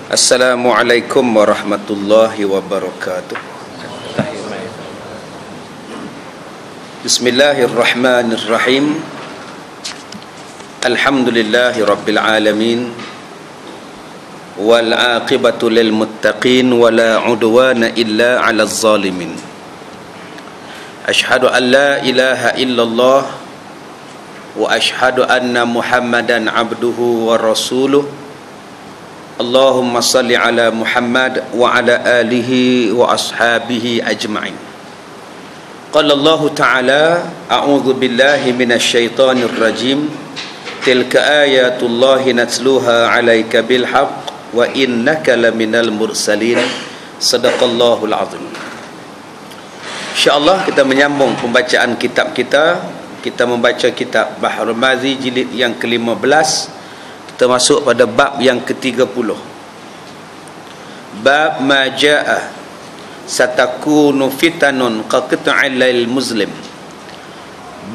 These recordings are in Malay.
Assalamualaikum warahmatullahi wabarakatuh. Bismillahirrahmanirrahim. Alhamdulillahi rabbil alamin. Wal aqibatu lil muttaqin wa la udwana illa 'alal zalimin. Ashhadu an la ilaha illallah wa ashhadu anna Muhammadan abduhu wa rasuluh. Allahumma salli ala Muhammad wa ala alihi wa ashabihi ajma'in. Qala Allah Ta'ala, a'udzu billahi minasy syaithanir rajim. Tilka ayatullahi natluha 'alaika bil haqq wa innaka laminal mursalin. Sadaqallahul azim. Insya-Allah kita menyambung pembacaan kitab kita. Kita membaca kitab Bahrul Mazi jilid yang ke-15. Kita masuk pada bab yang ke-30. Bab ma jaa satakunu fitanun qaqta'il muslim.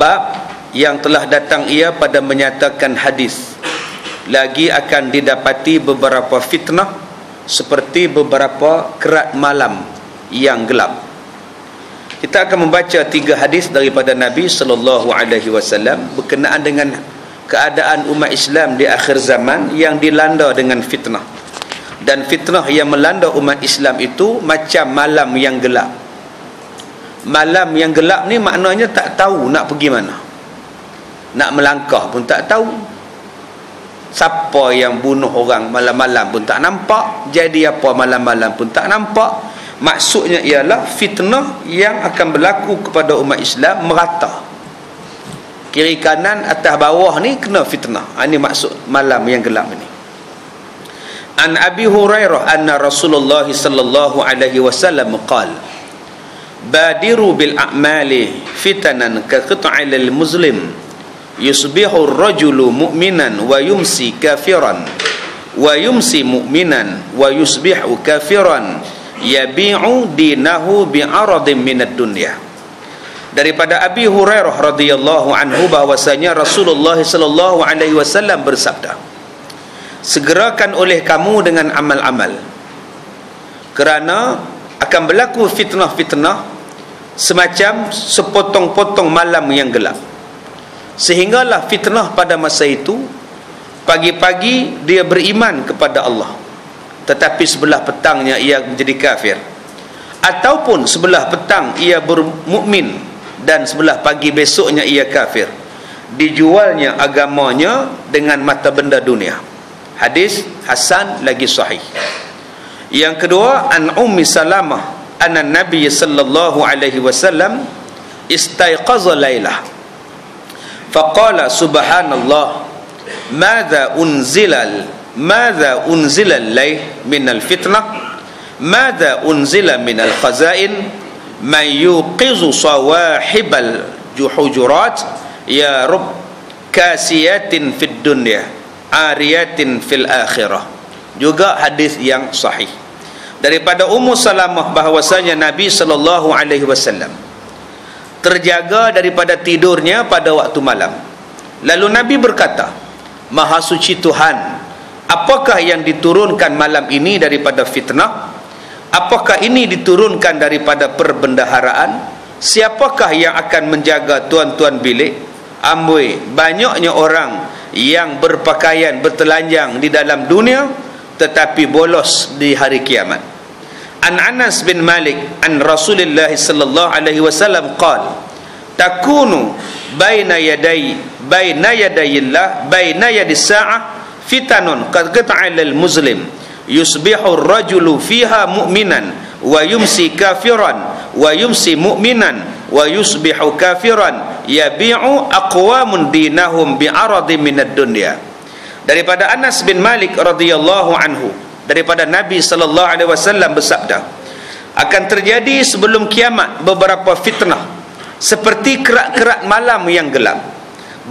Bab yang telah datang ia pada menyatakan hadis lagi akan didapati beberapa fitnah seperti beberapa kerat malam yang gelap. Kita akan membaca 3 hadis daripada Nabi sallallahu alaihi wasallam berkenaan dengan keadaan umat Islam di akhir zaman yang dilanda dengan fitnah. Dan fitnah yang melanda umat Islam itu macam malam yang gelap. Malam yang gelap ni maknanya tak tahu nak pergi mana. Nak melangkah pun tak tahu. Siapa yang bunuh orang malam-malam pun tak nampak. Jadi apa malam-malam pun tak nampak. Maksudnya ialah fitnah yang akan berlaku kepada umat Islam merata. Kiri kanan atas bawah ni kena fitnah. Ini maksud malam yang gelap ini. An Abi Hurairah anna Rasulullah sallallahu alaihi wasallam qala badiru bil a'mali fitanan ka qit'il muslim yusbihu ar-rajulu mu'minan wa yumsi kafiran wa yumsi mu'minan wa yusbihu kafiran yabi'u dinahu bi'aradin minad dunya. Daripada Abi Hurairah radhiyallahu anhu bahwasanya Rasulullah sallallahu alaihi wasallam bersabda, segerakan oleh kamu dengan amal-amal kerana akan berlaku fitnah-fitnah semacam sepotong-potong malam yang gelap. Sehinggalah fitnah pada masa itu, pagi-pagi dia beriman kepada Allah tetapi sebelah petangnya ia menjadi kafir, ataupun sebelah petang ia bermukmin dan sebelah pagi besoknya ia kafir. Dijualnya agamanya dengan mata benda dunia. Hadis hasan lagi sahih. Yang kedua, an Ummi Salamah anna Nabi sallallahu alaihi wasallam istayqaza lailah faqala subhanallah madza unzila al-layl min al-fitnah madza unzila min al-khazain man yuqizu sawahibal juhujurat ya rub kasiyatin fid dunya ariyatin fil akhirah. Juga hadis yang sahih daripada Ummu Salamah bahwasanya Nabi sallallahu alaihi wasallam terjaga daripada tidurnya pada waktu malam. Lalu Nabi berkata, Maha suci Tuhan, apakah yang diturunkan malam ini daripada fitnah? Apakah ini diturunkan daripada perbendaharaan? Siapakah yang akan menjaga tuan-tuan bilik? Amboi, banyaknya orang yang berpakaian bertelanjang di dalam dunia tetapi bolos di hari kiamat. An Anas bin Malik an Rasulullah sallallahu alaihi wasallam qala takunu baina yadayillah baina yadis sa'ah fitanun qad qata'al muslim yusbihu ar-rajulu fiha mu'minan wa yumsi kafiran wa yumsi mu'minan wa yusbihu kafiran yabi'u aqwamun dinahum bi'aradin minad dunya. Daripada Anas bin Malik radhiyallahu anhu, daripada Nabi sallallahu alaihi wasallam bersabda, akan terjadi sebelum kiamat beberapa fitnah seperti kerak-kerak malam yang gelap.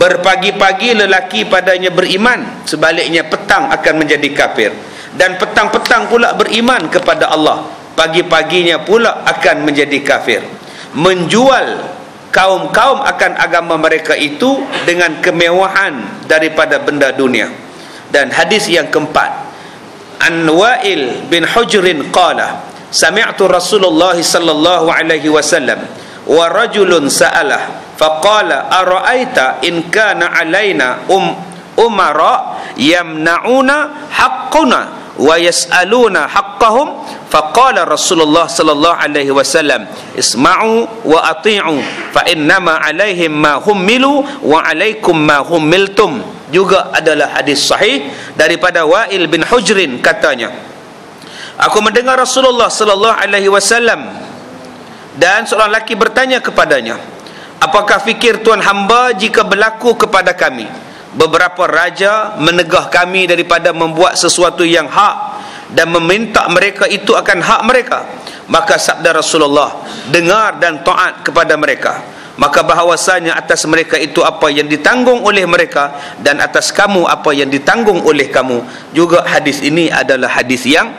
Berpagi-pagi lelaki padanya beriman, sebaliknya petang akan menjadi kafir, dan petang-petang pula beriman kepada Allah, pagi-paginya pula akan menjadi kafir. Menjual kaum-kaum akan agama mereka itu dengan kemewahan daripada benda dunia. Dan hadis yang keempat, an Wa'il bin Hujrin qala sami'tu Rasulullah sallallahu alaihi wasallam wa rajulun sa'alah faqala ara'aita in kana alaina umara yamna'una haqquna wa yas'aluna haqqahum faqala Rasulullah sallallahu alaihi wasallam isma'u wa ati'u fa innama alaihim ma hummilu wa alaikum ma hummiltum. Juga adalah hadis sahih daripada Wa'il bin Hujrin, katanya, aku mendengar Rasulullah sallallahu alaihi wasallam dan seorang lelaki bertanya kepadanya, apakah fikir Tuhan hamba jika berlaku kepada kami beberapa raja menegah kami daripada membuat sesuatu yang hak dan meminta mereka itu akan hak mereka? Maka sabda Rasulullah, dengar dan taat kepada mereka, maka bahawasanya atas mereka itu apa yang ditanggung oleh mereka dan atas kamu apa yang ditanggung oleh kamu. Juga hadis ini adalah hadis yang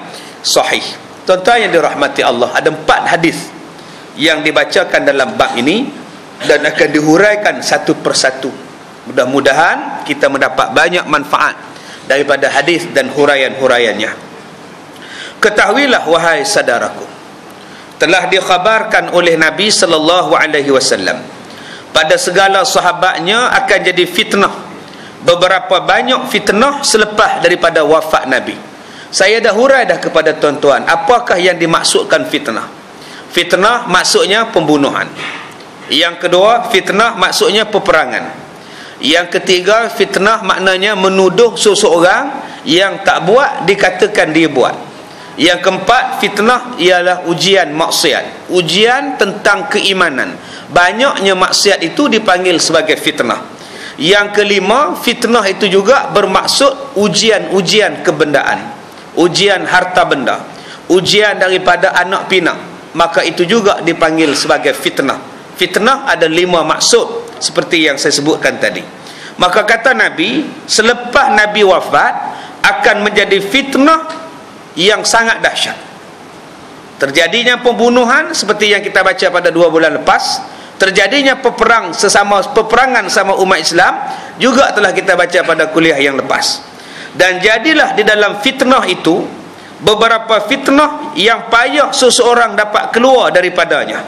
sahih. Tuan-tuan yang dirahmati Allah, ada 4 hadis yang dibacakan dalam bab ini dan akan dihuraikan satu persatu. Mudah-mudahan kita mendapat banyak manfaat daripada hadis dan huraian-huraiannya. Ketahuilah wahai saudaraku, telah dikhabarkan oleh Nabi sallallahu alaihi wasallam pada segala sahabatnya akan jadi fitnah. Beberapa banyak fitnah selepas daripada wafat Nabi. Saya dah hurai dah kepada tuan-tuan apakah yang dimaksudkan fitnah. Fitnah maksudnya pembunuhan. Yang kedua, fitnah maksudnya peperangan. Yang ketiga, fitnah maknanya menuduh seseorang yang tak buat dikatakan dia buat. Yang keempat, fitnah ialah ujian maksiat, ujian tentang keimanan. Banyaknya maksiat itu dipanggil sebagai fitnah. Yang kelima, fitnah itu juga bermaksud ujian-ujian kebendaan, ujian harta benda, ujian daripada anak pinak, maka itu juga dipanggil sebagai fitnah. Fitnah ada 5 maksud seperti yang saya sebutkan tadi. Maka kata Nabi, selepas Nabi wafat akan menjadi fitnah yang sangat dahsyat. Terjadinya pembunuhan seperti yang kita baca pada 2 bulan lepas, terjadinya peperangan sama umat Islam juga telah kita baca pada kuliah yang lepas. Dan jadilah di dalam fitnah itu beberapa fitnah yang payah seseorang dapat keluar daripadanya.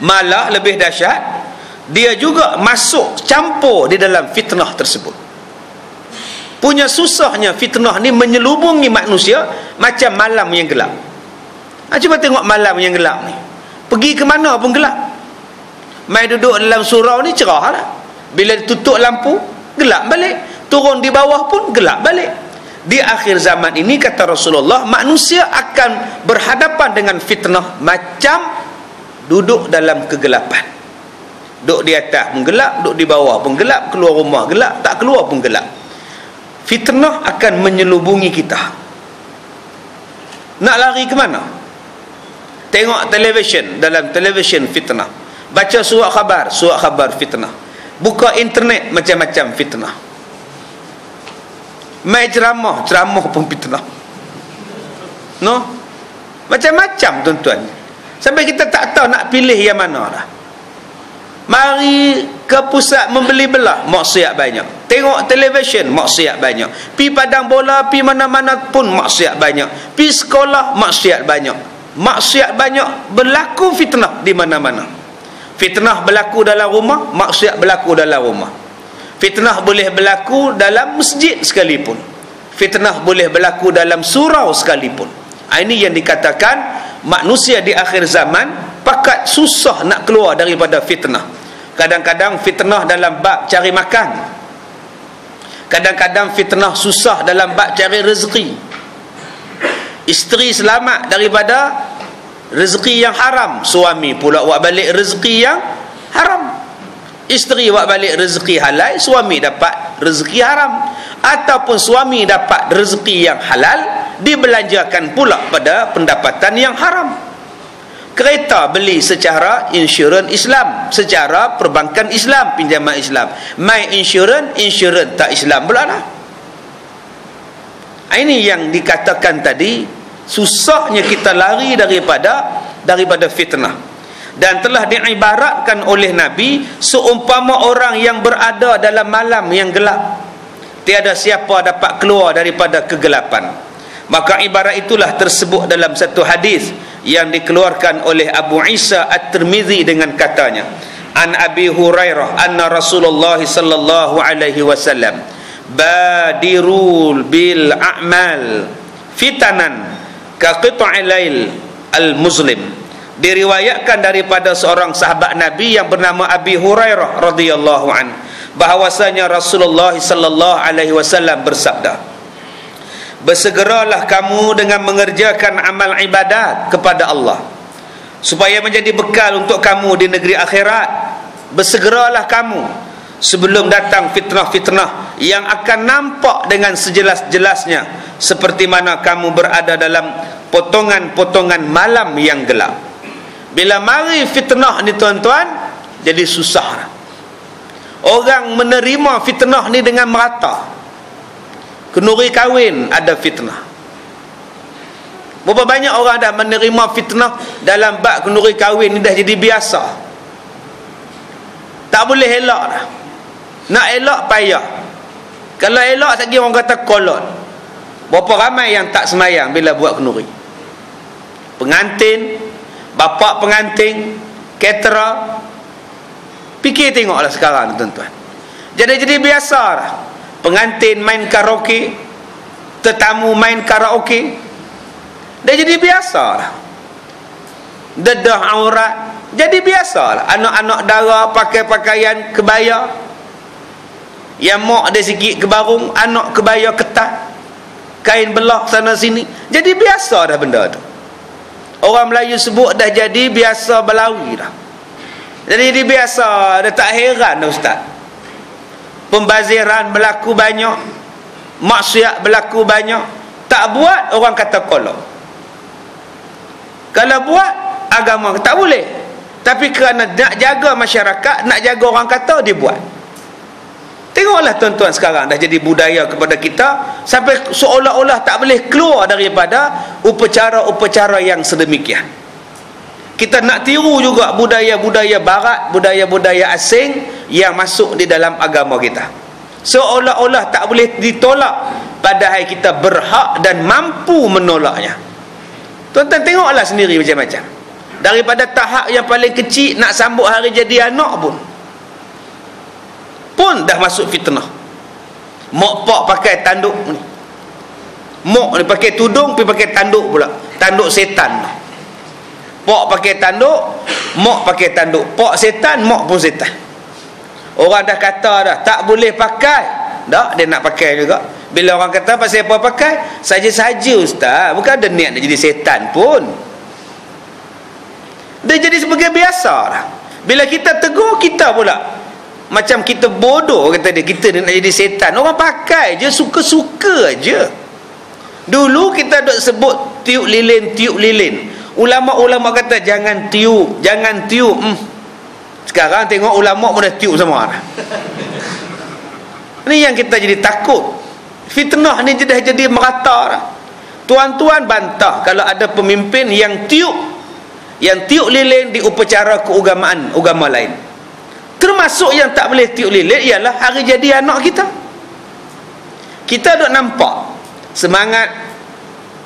Malah lebih dahsyat, dia juga masuk campur di dalam fitnah tersebut. Punya susahnya fitnah ni menyelubungi manusia macam malam yang gelap. Cuba tengok malam yang gelap ni, pergi ke mana pun gelap. Mai duduk dalam surau ni cerah lah, bila ditutup lampu gelap balik, turun di bawah pun gelap balik. Di akhir zaman ini kata Rasulullah, manusia akan berhadapan dengan fitnah macam duduk dalam kegelapan. Duduk di atas pun gelap, duduk di bawah pun gelap, keluar rumah gelap, tak keluar pun gelap. Fitnah akan menyelubungi kita. Nak lari ke mana? Tengok televisyen, dalam televisyen fitnah. Baca surat khabar fitnah. Buka internet, macam-macam fitnah. Mai ceramah pun fitnah. No? Macam-macam tuan-tuan. Sampai kita tak tahu nak pilih yang mana dah. Mari ke pusat membeli belah, maksiat banyak. Tengok televisyen, maksiat banyak. Pi padang bola, pi mana-mana pun maksiat banyak. Pi sekolah, maksiat banyak. Maksiat banyak, berlaku fitnah di mana-mana. Fitnah berlaku dalam rumah, maksiat berlaku dalam rumah. Fitnah boleh berlaku dalam masjid sekalipun. Fitnah boleh berlaku dalam surau sekalipun. Ini yang dikatakan manusia di akhir zaman pakat susah nak keluar daripada fitnah. Kadang-kadang fitnah dalam bab cari makan, kadang-kadang fitnah susah dalam bab cari rezeki. Isteri selamat daripada rezeki yang haram, suami pula buat balik rezeki yang haram. Isteri buat balik rezeki halal, suami dapat rezeki haram. Ataupun suami dapat rezeki yang halal, dibelanjakan pula pada pendapatan yang haram. Kereta beli secara insurans Islam, secara perbankan Islam, pinjaman Islam. Mai insurans tak Islam pula lah. Ini yang dikatakan tadi, susahnya kita lari daripada fitnah. Dan telah diibaratkan oleh Nabi seumpama orang yang berada dalam malam yang gelap. Tiada siapa dapat keluar daripada kegelapan. Maka ibarat itulah tersebut dalam satu hadis yang dikeluarkan oleh Abu Isa At-Tirmizi dengan katanya, an Abi Hurairah anna Rasulullah sallallahu alaihi wasallam badirul bil a'mal fitanan ka qita'il lail al-muslim. Diriwayatkan daripada seorang sahabat Nabi yang bernama Abi Hurairah radhiyallahu an, bahwasanya Rasulullah sallallahu alaihi wasallam bersabda, bersegeralah kamu dengan mengerjakan amal ibadat kepada Allah supaya menjadi bekal untuk kamu di negeri akhirat. Bersegeralah kamu sebelum datang fitnah-fitnah yang akan nampak dengan sejelas-jelasnya, seperti mana kamu berada dalam potongan-potongan malam yang gelap. Bila mari fitnah ni tuan-tuan, jadi susah. Orang menerima fitnah ni dengan merata. Kenduri kahwin ada fitnah. Berapa banyak orang dah menerima fitnah dalam bab kenduri kahwin ni dah jadi biasa. Tak boleh elak dah. Nak elak payah. Kalau elak lagi orang kata kolot. Berapa ramai yang tak semayang bila buat kenduri. Pengantin, bapa pengantin, caterer. Fikir tengoklah sekarang tuan-tuan. Jadi biasa dah. Pengantin main karaoke, tetamu main karaoke, dah jadi biasa lah. Dedah aurat jadi biasa lah. Anak-anak dara pakai pakaian kebaya, yang mak ada sikit kebarung, anak kebaya ketat, kain belah sana sini, jadi biasa dah benda tu. Orang Melayu sebut dah jadi biasa Belawi dah. Jadi biasa, dah tak heran dah ustaz. Pembaziran berlaku banyak, maksiat berlaku banyak. Tak buat, orang kata kolok. Kalau buat, agama tak boleh. Tapi kerana nak jaga masyarakat, nak jaga orang kata, dia buat. Tengoklah tuan-tuan sekarang dah jadi budaya kepada kita, sampai seolah-olah tak boleh keluar daripada upacara-upacara yang sedemikian. Kita nak tiru juga budaya-budaya barat, budaya-budaya asing yang masuk di dalam agama kita. Seolah-olah tak boleh ditolak, padahal kita berhak dan mampu menolaknya. Tuan-tuan tengoklah sendiri macam-macam. Daripada tahap yang paling kecil, nak sambut hari jadi anak pun dah masuk fitnah. Mak pak pakai tanduk ni. Mak ni pakai tudung, pergi pakai tanduk pula. Tanduk setan. Pak pakai tanduk, mak pakai tanduk. Pak setan, mak pun setan. Orang dah kata dah tak boleh pakai, tak, dia nak pakai juga. Bila orang kata pasal apa pakai, saja-saja ustaz, bukan ada niat nak jadi setan pun. Dia jadi sebagai biasa dah. Bila kita tegur, kita pula macam kita bodoh, kata dia, kita nak jadi setan. Orang pakai je, suka-suka aja. Dulu kita duk sebut tiup lilin. Ulama-ulama kata jangan tiup. Sekarang tengok ulama pun dah tiup semua dah. Ni yang kita jadi takut. Fitnah ni dah jadi merata dah. Tuan-tuan bantah kalau ada pemimpin yang tiup lilin di upacara keagamaan agama lain. Termasuk yang tak boleh tiup lilin ialah hari jadi anak kita. Kita duk nampak semangat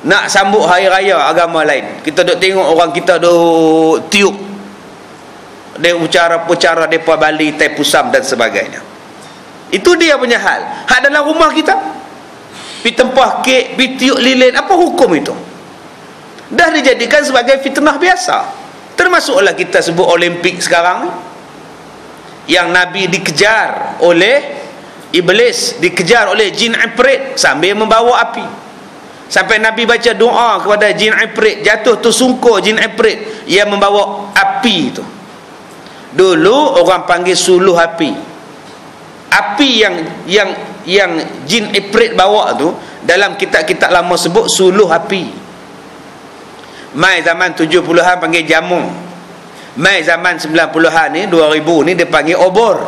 nak sambut hari raya agama lain. Kita duk tengok orang kita duk tiup dia ucara-ucara depa Bali, Taipusam dan sebagainya. Itu dia punya hal. Hak dalam rumah kita pi tempah kek, pi tiup lilin, apa hukum itu? Dah dijadikan sebagai fitnah biasa. Termasuklah kita sebut Olimpik sekarang, yang Nabi dikejar oleh iblis, dikejar oleh jin ifrit sambil membawa api. Sampai Nabi baca doa kepada jin ifrit, jatuh tersungkur jin ifrit yang membawa api itu. Dulu orang panggil suluh api. Api yang jin ifrit bawa tu, dalam kitab-kitab lama sebut suluh api. Mai zaman 70-an panggil jamung. Mai zaman 90-an ni, 2000 ni dia panggil obor.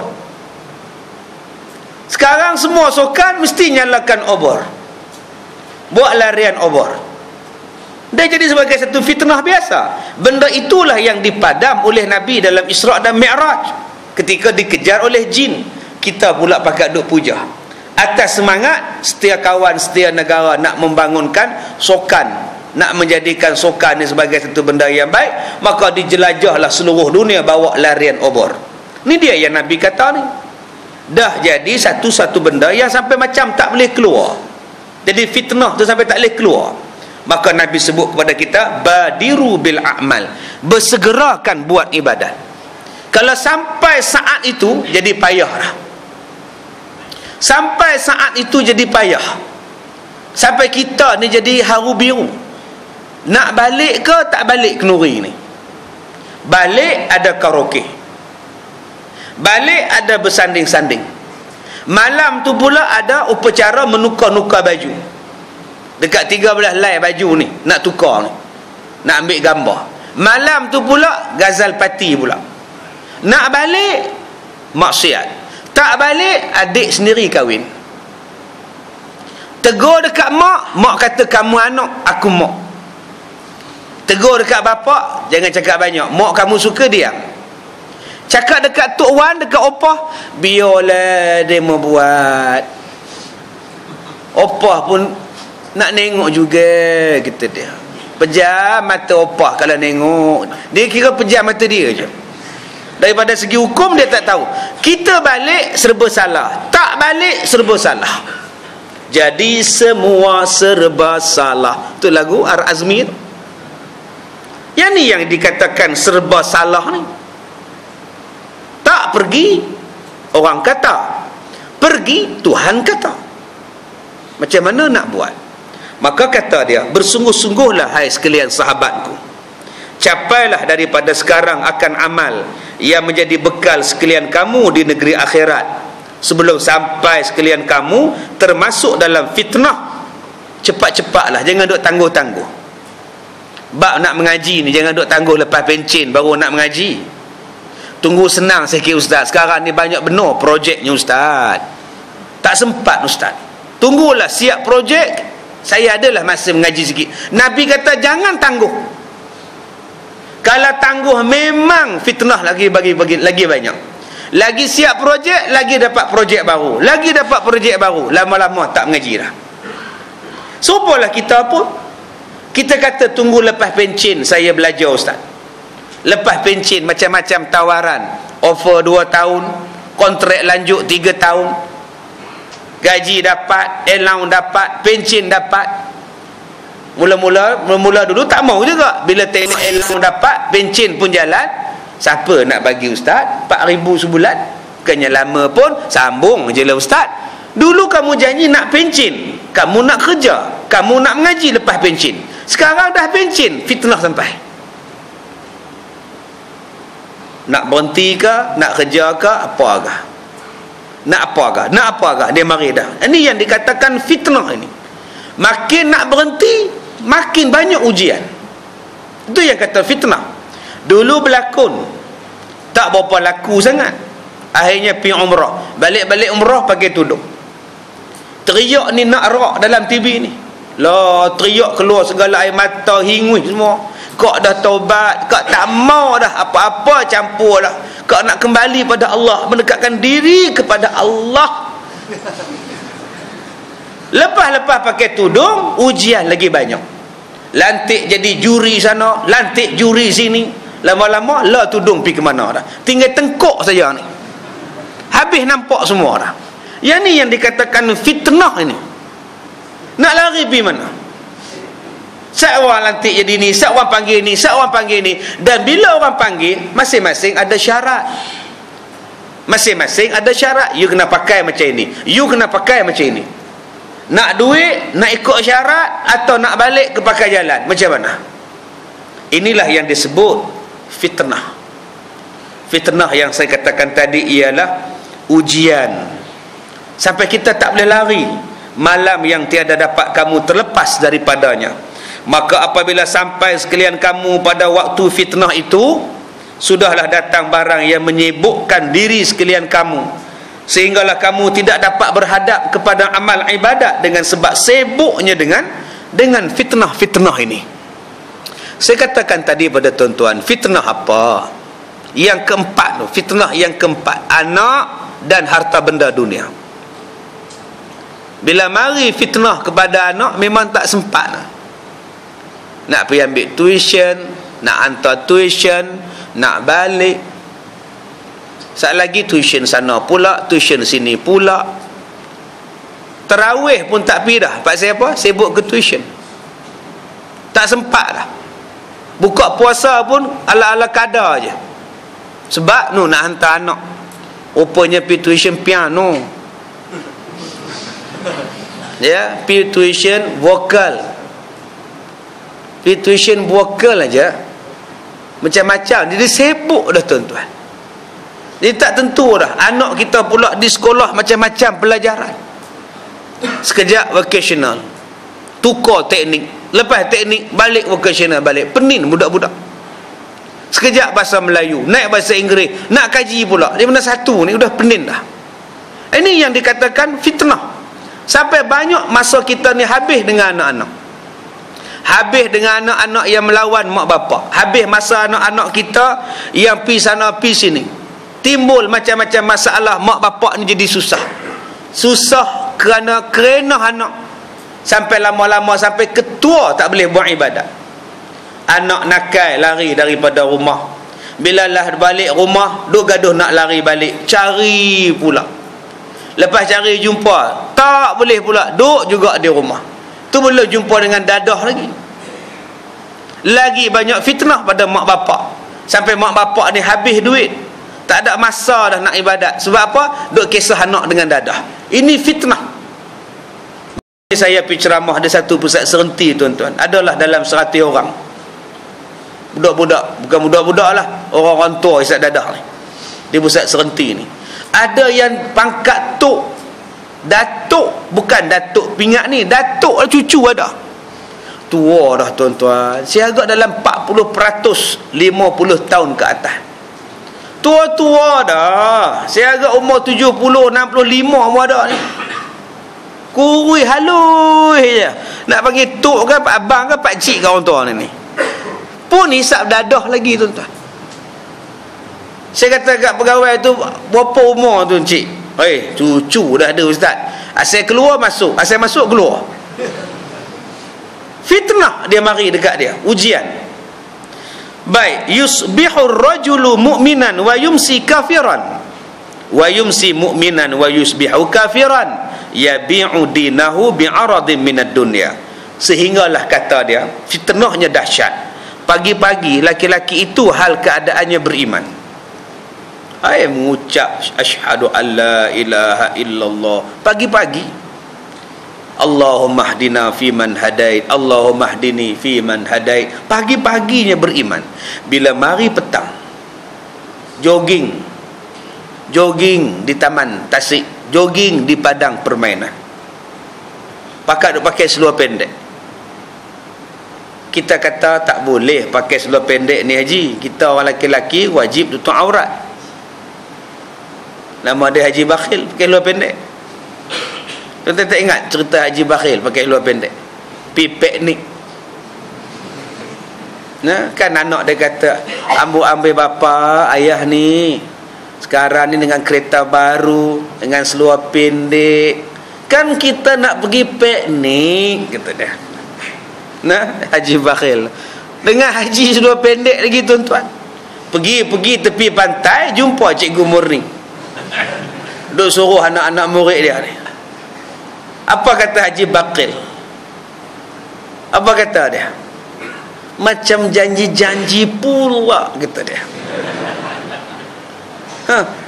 Sekarang semua sukan mesti nyalakan obor. Buat larian obor. Dia jadi sebagai satu fitnah biasa. Benda itulah yang dipadam oleh Nabi dalam Isra' dan Mi'raj ketika dikejar oleh jin. Kita pula pakai duk puja. atas semangat setia kawan, setia negara, nak membangunkan Sokan, nak menjadikan Sokan ni sebagai satu benda yang baik, maka dijelajahlah seluruh dunia, bawa larian obor. Ni dia yang Nabi kata ni. Dah jadi satu-satu benda yang sampai macam tak boleh keluar. Jadi fitnah tu sampai tak boleh keluar. Maka Nabi sebut kepada kita, badiru bil a'mal, bersegerakan buat ibadat. Kalau sampai saat itu, jadi payah dah. Sampai saat itu jadi payah. Sampai kita ni jadi haru biru. Nak balik ke tak balik Kenuri ni? Balik ada karaoke, balik ada bersanding-sanding. Malam tu pula ada upacara menukar-nukar baju. Dekat 13 lai baju ni nak tukar ni, nak ambil gambar. Malam tu pula gazal party pula. Nak balik maksiat, tak balik adik sendiri kahwin. Tegur dekat mak, mak kata kamu anak, aku mak. Tegur dekat bapak, jangan cakap banyak, mak kamu suka diam. Cakap dekat Tok Wan, dekat opah, biarlah dia mau buat. Opah pun nak nengok juga, kata dia. Pejam mata opah kalau nengok. Dia kira pejam mata dia je. Daripada segi hukum dia tak tahu. Kita balik serba salah, tak balik serba salah. Jadi semua serba salah. Tu lagu Ar-Azmi tu. Yang ni yang dikatakan serba salah ni. Tak pergi, orang kata. Pergi, Tuhan kata. Macam mana nak buat? Maka kata dia, bersungguh-sungguhlah hai sekalian sahabatku. Capailah daripada sekarang akan amal yang menjadi bekal sekalian kamu di negeri akhirat, sebelum sampai sekalian kamu termasuk dalam fitnah. Cepat-cepatlah, jangan duk tangguh-tangguh. Bab nak mengaji ni jangan duk tangguh lepas pencen baru nak mengaji. Tunggu senang sikit ustaz. Sekarang ni banyak benar projeknya ustaz. Tak sempat ustaz. Tunggulah siap projek, saya adalah masa mengaji sikit. Nabi kata jangan tangguh. Kalau tangguh memang fitnah lagi lagi banyak. Lagi siap projek, lagi dapat projek baru. Lagi dapat projek baru, lama-lama tak mengaji dah. Sopalah kita pun. Kita kata tunggu lepas pencen saya belajar ustaz. Lepas pencen macam-macam tawaran. Offer 2 tahun, kontrak lanjut 3 tahun. Gaji dapat, allowance dapat, pencen dapat. Mula-mula dulu tak mau juga. Bila tengok allowance dapat, pencen pun jalan, siapa nak bagi ustaz 4,000 sebulan? Bukannya lama pun, sambung je lah ustaz. Dulu kamu janji nak pencen, kamu nak kerja, kamu nak mengaji lepas pencen. Sekarang dah pencen, fitnah sampai. Nak berhenti ke, nak kerja ke, apa agak? Nak apa agak? Nak apa agak? Dia mari dah. Ini yang dikatakan fitnah ini. Makin nak berhenti, makin banyak ujian. Itu yang kata fitnah. Dulu berlakon, tak berapa laku sangat. Akhirnya pergi umrah. Balik-balik umrah pakai tudung. Teriak ni nak rak dalam TV ni. Lah, teriak keluar segala air mata, hinguih semua. Kau dah taubat, kau tak mau dah apa-apa campur dah. Kau nak kembali pada Allah, mendekatkan diri kepada Allah. Lepas-lepas pakai tudung, ujian lagi banyak. Lantik jadi juri sana, lantik juri sini. Lama-lama lah tudung pergi ke mana dah. Tinggal tengkok saja ni. Habis nampak semua dah. Yang ni yang dikatakan fitnah ini. Nak lari pergi mana? Sat orang lantik jadi ni, sat orang panggil ni, sat orang panggil ni. Dan bila orang panggil, masing-masing ada syarat. Masing-masing ada syarat. You kena pakai macam ini, you kena pakai macam ini. Nak duit, nak ikut syarat, atau nak balik ke pakai jalan, macam mana? Inilah yang disebut fitnah. Fitnah yang saya katakan tadi ialah ujian. Sampai kita tak boleh lari. Malam yang tiada dapat kamu terlepas daripadanya. Maka apabila sampai sekalian kamu pada waktu fitnah itu, sudahlah datang barang yang menyibukkan diri sekalian kamu, sehinggalah kamu tidak dapat berhadap kepada amal ibadat dengan sebab sibuknya dengan fitnah-fitnah ini. Saya katakan tadi pada tuan-tuan, fitnah apa? Yang keempat, fitnah yang keempat, anak dan harta benda dunia. Bila mari fitnah kepada anak, memang tak sempat nak pergi ambil tuition, nak hantar tuition, nak balik. Sat lagi tuition sana pula, tuition sini pula. Tarawih pun tak pergi dah. Pasal apa? Sibuk ke tuition. Tak sempat dah. Buka puasa pun ala-ala kadar je. Sebab nak hantar anak. Rupanya pergi tuition piano. Ya, pergi tuition vokal. Pergi tuition vokal aja. Macam-macam. Jadi sibuk dah tuan-tuan. Jadi tak tentu dah. Anak kita pula di sekolah macam-macam pelajaran. Sekejap vocational, tukar teknik, lepas teknik balik vocational balik. Penin budak-budak. Sekejap bahasa Melayu, naik bahasa Inggeris, nak kaji pula. Di mana satu ni udah penin dah. Ini yang dikatakan fitnah. Sampai banyak masa kita ni habis dengan anak-anak. Habis dengan anak-anak yang melawan mak bapak. Habis masa anak-anak kita yang pi sana pi sini. Timbul macam-macam masalah, mak bapak ni jadi susah. Susah kerana anak. Sampai lama-lama sampai ketua tak boleh buat ibadat. Anak nakal lari daripada rumah. Bila lah balik rumah, duk gaduh nak lari balik, cari pula. Lepas cari jumpa, tak boleh pula, duk juga di rumah. Tu belum jumpa dengan dadah lagi. Lagi banyak fitnah pada mak bapak. Sampai mak bapak ni habis duit, tak ada masa dah nak ibadat. Sebab apa? Duk kisah anak dengan dadah. Ini fitnah. Saya pergi ceramah ada satu pusat serenti tuan-tuan. Adalah dalam 100 orang. Budak-budak, bukan budak-budak lah, orang-orang tua isap dadah ni. Di pusat serenti ni. Ada yang pangkat tok, datuk, bukan datuk pingat ni, datuk lah, cucu ada. Tua dah tuan-tuan. Saya agak dalam 40%, 50 tahun ke atas. Tua-tua dah. Saya agak umur 70, 65 pun ada ni. Kurui halui je. Nak panggil tok ke pak abang ke pak cik ke orang tua ni. Pun hisap dadah lagi tuan-tuan. Saya kata kat pegawai tu, berapa umur tu cik? Cucu dah ada ustaz. Asal keluar masuk, asal masuk keluar. Fitnah dia mari dekat dia, ujian. Baik, yusbihur rajulu mu'minan wa yumsi kafiran. Wa yumsi mu'minan wa yusbihu kafiran. Yabi'u dinahu bi'aradin minad dunya. Sehinggalah kata dia, fitnahnya dahsyat. Pagi-pagi laki-laki itu hal keadaannya beriman. Mengucap asyhadu an la ilaha illallah pagi-pagi. Allahumma hdina fi man hadait, Allahumma hdini fi man hadait. Pagi-paginya beriman. Bila mari petang, jogging di taman tasik, jogging di padang permainan, pakai seluar pendek. Kita kata tak boleh pakai seluar pendek ni haji. Kita orang lelaki wajib tutup aurat. Nama dia Haji Bakhil pakai seluar pendek. Tuan-tuan tak ingat cerita Haji Bakhil pakai seluar pendek? Pergi piknik. Nah, kan anak dia kata, ambil bapa ayah ni sekarang ni dengan kereta baru, dengan seluar pendek. Kan kita nak pergi piknik, kata dia. Nah, Haji Bakhil dengan haji seluar pendek lagi tuan-tuan. Pergi tepi pantai, jumpa Cikgu Murni. Duk suruh anak-anak murid dia ni. Apa kata Haji Bakhil? Apa kata dia? Macam janji-janji pula, kata dia.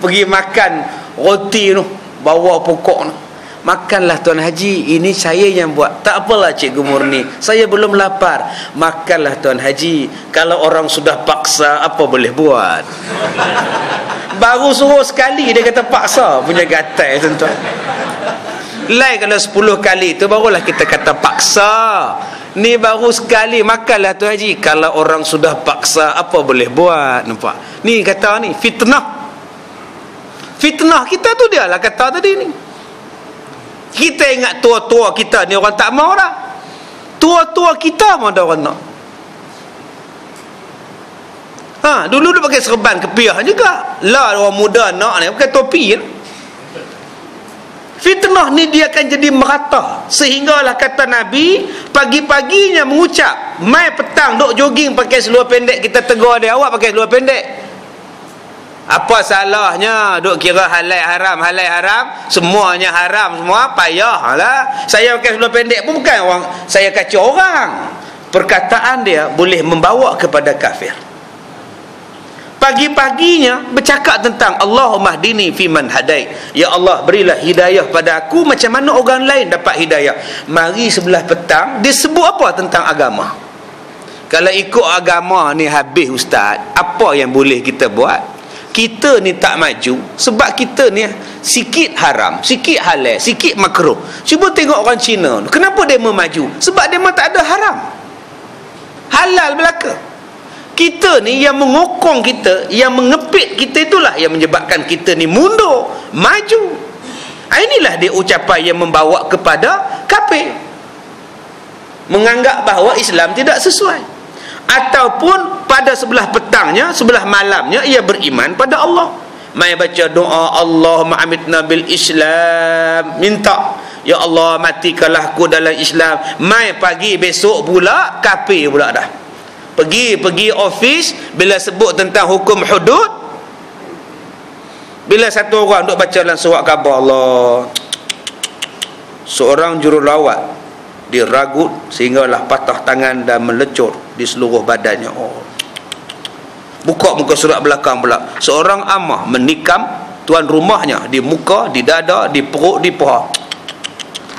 Pergi makan roti tu, bawa pokok tu. Makanlah Tuan Haji, ini saya yang buat. Tak apalah Cikgu Murni, saya belum lapar. Makanlah Tuan Haji, kalau orang sudah paksa apa boleh buat. Baru suruh sekali dia kata paksa, punya gatai tuan-tuan. Lain kalau 10 kali tu barulah kita kata paksa. Ni baru sekali, makanlah Tuan Haji, kalau orang sudah paksa apa boleh buat. Nampak? Ni kata ni fitnah. Fitnah kita tu dia lah kata tadi ni. Kita ingat tua-tua kita ni orang tak mau dah. Tua-tua kita pun ada orang nak. Dulu dia pakai serban kepiah juga. Lah orang muda nak ni pakai topi. Fitnah ni dia akan jadi merata, sehinggalah kata Nabi, pagi-paginya mengucap, mai petang duk jogging pakai seluar pendek, kita tegur dia, awak pakai seluar pendek, apa salahnya? Duk kira halal haram, semuanya haram semua, payahlah. Saya pakai seluar pendek pun bukan orang saya kacau orang. Perkataan dia boleh membawa kepada kafir. Pagi-paginya bercakap tentang Allahumma hdini fiman hadait. Ya Allah, berilah hidayah pada aku macam mana orang lain dapat hidayah. Mari sebelah petang dia sebut apa tentang agama. Kalau ikut agama ni habis ustaz, apa yang boleh kita buat? Kita ni tak maju sebab kita ni sikit haram, sikit halal, sikit makruh. Cuba tengok orang Cina, kenapa dia maju? Sebab dia tak ada haram, halal belaka. Kita ni yang mengokong kita, yang mengepit kita, itulah yang menyebabkan kita ni mundur, maju. Inilah dia ucapan yang membawa kepada kafir, menganggap bahawa Islam tidak sesuai. Ataupun pada sebelah petangnya, sebelah malamnya ia beriman pada Allah, mai baca doa Allahumma amitna bil Islam, minta ya Allah matikanlah aku dalam Islam. Mai pagi besok pula kafir pula dah. Pergi office, bila sebut tentang hukum hudud, bila satu orang duk baca dalam surat khabar Allah, seorang jururawat diragut sehinggalah patah tangan dan melecur di seluruh badannya. Buka muka surat belakang pula, seorang amah menikam tuan rumahnya di muka, di dada, di perut, di paha.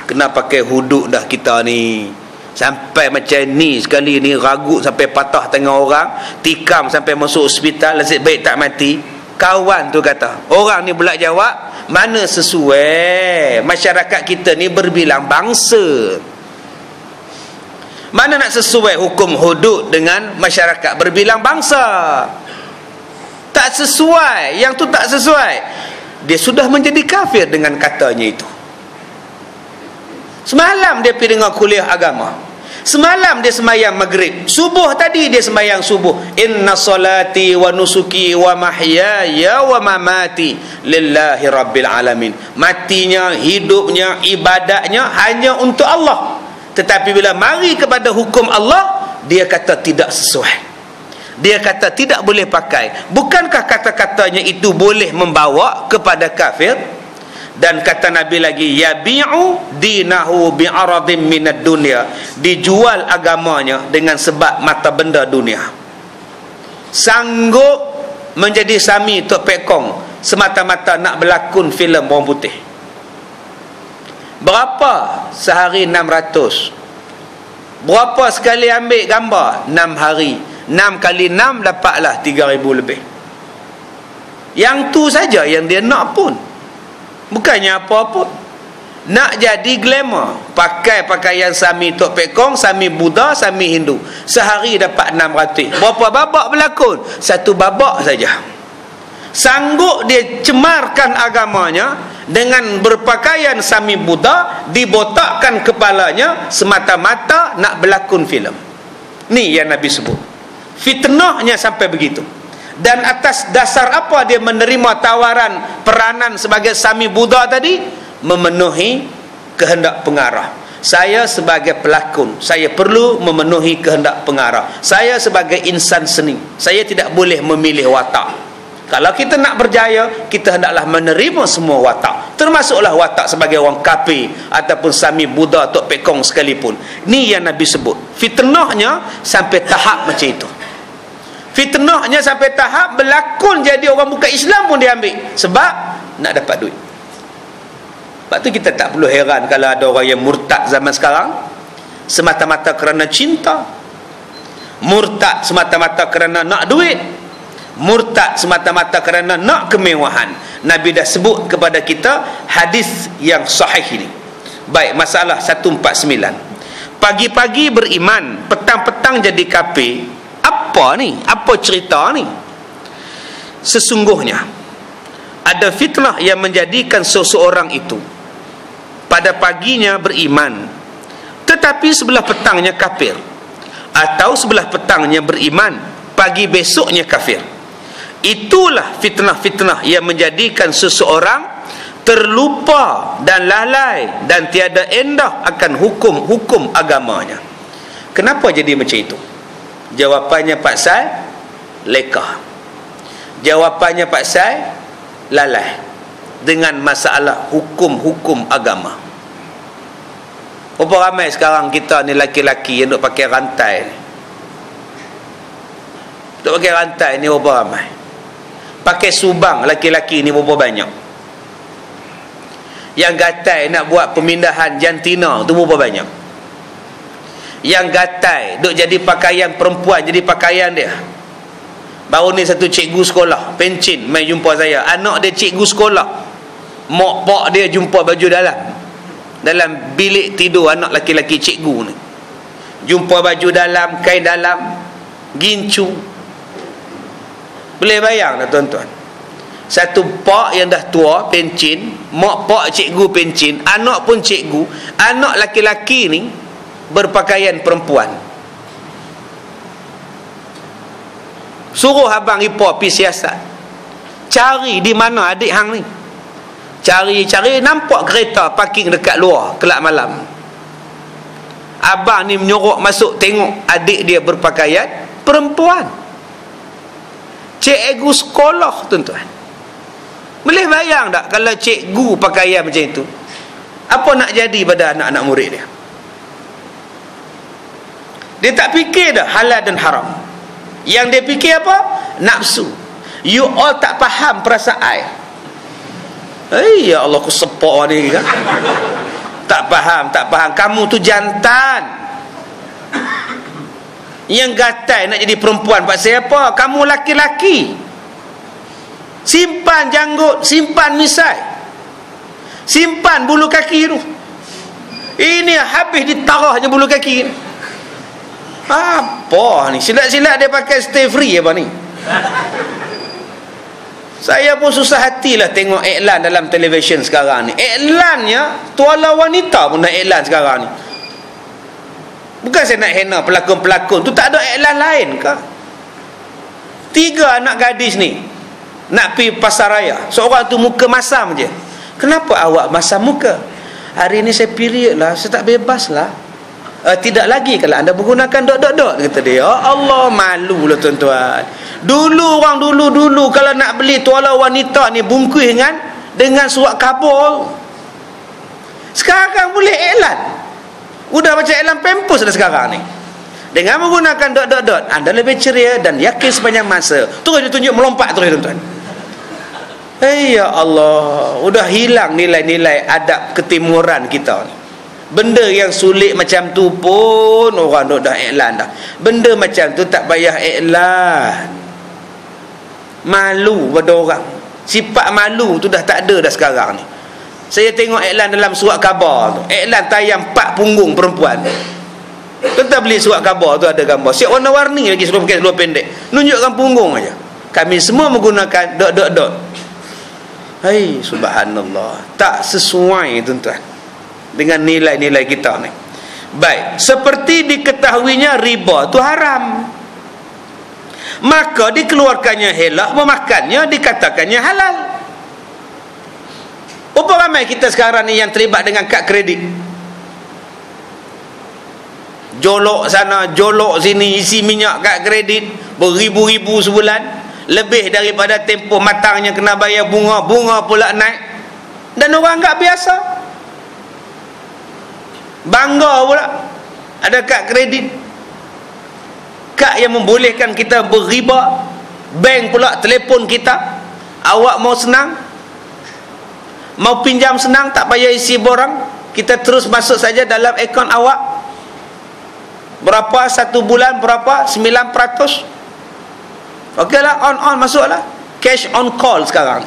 Kena pakai hudud dah kita ni. Sampai macam ni sekali ni, ragut sampai patah tangan orang, tikam sampai masuk hospital, nasib baik tak mati. Kawan tu kata, orang ni pula jawab, mana sesuai, masyarakat kita ni berbilang bangsa, mana nak sesuai hukum hudud dengan masyarakat berbilang bangsa? Tak sesuai, yang tu tak sesuai. Dia sudah menjadi kafir dengan katanya itu. Semalam dia pergi dengar kuliah agama, semalam dia semayang maghrib, subuh tadi dia semayang subuh, inna salati wa nusuki wa mahyaya wa mamati lillahi rabbil alamin. Matinya, hidupnya, ibadatnya hanya untuk Allah. Tetapi bila mari kepada hukum Allah, dia kata tidak sesuai, dia kata tidak boleh pakai. Bukankah kata-katanya itu boleh membawa kepada kafir? Dan kata Nabi lagi, yabi'u dinahu bi'aradin minad dunya, dijual agamanya dengan sebab mata benda dunia. Sanggup menjadi sami Tok Pek Kong semata-mata nak berlakon filem orang putih. Berapa sehari? 600. Berapa sekali ambil gambar? 6 hari. 6 kali 6 dapatlah 3,000 lebih. Yang tu saja yang dia nak pun, bukannya apa-apa. Nak jadi glamour, pakai pakaian sami Tok Pek Kong, sami Buddha, sami Hindu. Sehari dapat 600. Berapa babak berlakon? 1 babak saja. Sanggup dia cemarkan agamanya dengan berpakaian sami Buddha, dibotakkan kepalanya semata-mata nak berlakon filem. Ni yang Nabi sebut. Fitnahnya sampai begitu. Dan atas dasar apa dia menerima tawaran peranan sebagai sami Buddha tadi? Memenuhi kehendak pengarah. Saya sebagai pelakon, saya perlu memenuhi kehendak pengarah. Saya sebagai insan seni, saya tidak boleh memilih watak. Kalau kita nak berjaya, kita hendaklah menerima semua watak, termasuklah watak sebagai orang kafir ataupun sami Buddha Tok Pek Kong sekalipun. Ni yang Nabi sebut. Fitnahnya sampai tahap macam itu. Fitnahnya sampai tahap berlakon jadi orang bukan Islam pun dia ambil sebab nak dapat duit. Sebab tu kita tak perlu heran kalau ada orang yang murtad zaman sekarang semata-mata kerana cinta, murtad semata-mata kerana nak duit, murtad semata-mata kerana nak kemewahan. Nabi dah sebut kepada kita hadis yang sahih ini. Baik, masalah 149. Pagi-pagi beriman, petang-petang jadi kafir. Apa ni? Apa cerita ni? Sesungguhnya ada fitnah yang menjadikan seseorang itu pada paginya beriman, tetapi sebelah petangnya kafir, atau sebelah petangnya beriman, pagi besoknya kafir. Itulah fitnah-fitnah yang menjadikan seseorang terlupa dan lalai dan tiada endah akan hukum-hukum agamanya. Kenapa jadi macam itu? Jawapannya pasal lekah. Jawapannya pasal lalai dengan masalah hukum-hukum agama. Berapa ramai sekarang kita ni laki-laki yang duk pakai rantai ni? Duk pakai rantai ni berapa ramai? Pakai subang laki-laki ni berapa banyak? Yang gatai nak buat pemindahan jantina tu berapa banyak? Yang gatai duk jadi pakaian perempuan, jadi pakaian dia. Baru ni satu cikgu sekolah pencin mai jumpa saya. Anak dia cikgu sekolah, mak pak dia jumpa baju dalam bilik tidur anak laki-laki cikgu ni. Jumpa baju dalam, kain dalam, gincu. Boleh bayang tak tuan-tuan? Satu pak yang dah tua pencin, mak pak cikgu pencin, anak pun cikgu, anak laki-laki ni berpakaian perempuan. Suruh abang ipar pergi siasat, cari di mana adik hang ni. Cari nampak kereta parking dekat luar kelab malam. Abang ni menyorok masuk tengok adik dia berpakaian perempuan. Cikgu sekolah tuan-tuan. Boleh bayang tak kalau cikgu pakaian macam itu? Apa nak jadi pada anak-anak murid dia? Dia tak fikir dah halal dan haram. Yang dia fikir apa? Nafsu. You all tak faham perasaan. Ya Allah, aku sepak ni kan. Tak faham. Kamu tu jantan. Yang gatai nak jadi perempuan pasal apa? Kamu laki-laki. Simpan janggut, simpan misai, simpan bulu kaki tu. Ini habis ditarahnya bulu kaki ni. Apa ni? Silat-silat dia pakai stay free apa ni? Saya pun susah hatilah tengok iklan dalam televisyen sekarang ni. Iklannya tuala wanita pun nak iklan sekarang ni. Bukan saya nak hina pelakon-pelakon tu, tak ada iklan lain ke? 3 anak gadis ni nak pergi pasar raya. Seorang tu muka masam je. Kenapa awak masam muka? Hari ni saya period lah, saya tak bebas lah. Tidak lagi kalau anda menggunakan dot-dot-dot, kata dia. Ya Allah, malu lah tuan-tuan. Dulu orang dulu kalau nak beli tuala wanita ni bungkus dengan surat khabar. Sekarang boleh iklan. Udah macam iklan Pampers dah sekarang ni. Dengan menggunakan dot-dot-dot, anda lebih ceria dan yakin sepanjang masa. Terus dia tunjuk melompat terus tuan-tuan. Ya Allah, udah hilang nilai-nilai adab ketimuran kita ni. Benda yang sulit macam tu pun orang dah iklan dah. Benda macam tu tak payah iklan. Malu pada orang. Sifat malu tu dah tak ada dah sekarang ni. Saya tengok iklan dalam surat khabar tu, iklan tayang 4 punggung perempuan. Kita beli surat khabar tu ada gambar siap warna-warni lagi, suruh pakai seluar pendek, nunjukkan punggung aja. Kami semua menggunakan dot-dot-dot. Hai, subhanallah, tak sesuai tuan-tuan dengan nilai-nilai kita ni. Baik, seperti diketahuinya riba tu haram, maka dikeluarkannya helak, memakannya dikatakannya halal. Berapa ramai kita sekarang ni yang terlibat dengan kad kredit? Jolok sana, jolok sini, isi minyak kad kredit beribu-ribu sebulan, lebih daripada tempoh matangnya kena bayar bunga pula naik, dan orang anggap biasa. Bangga pula ada kad kredit, kad yang membolehkan kita beriba. Bank pula telefon kita, awak mau senang, mau pinjam senang, tak payah isi borang, kita terus masuk saja dalam akaun awak. Berapa satu bulan, berapa 9%. Okeylah, on masuklah. Cash on call sekarang.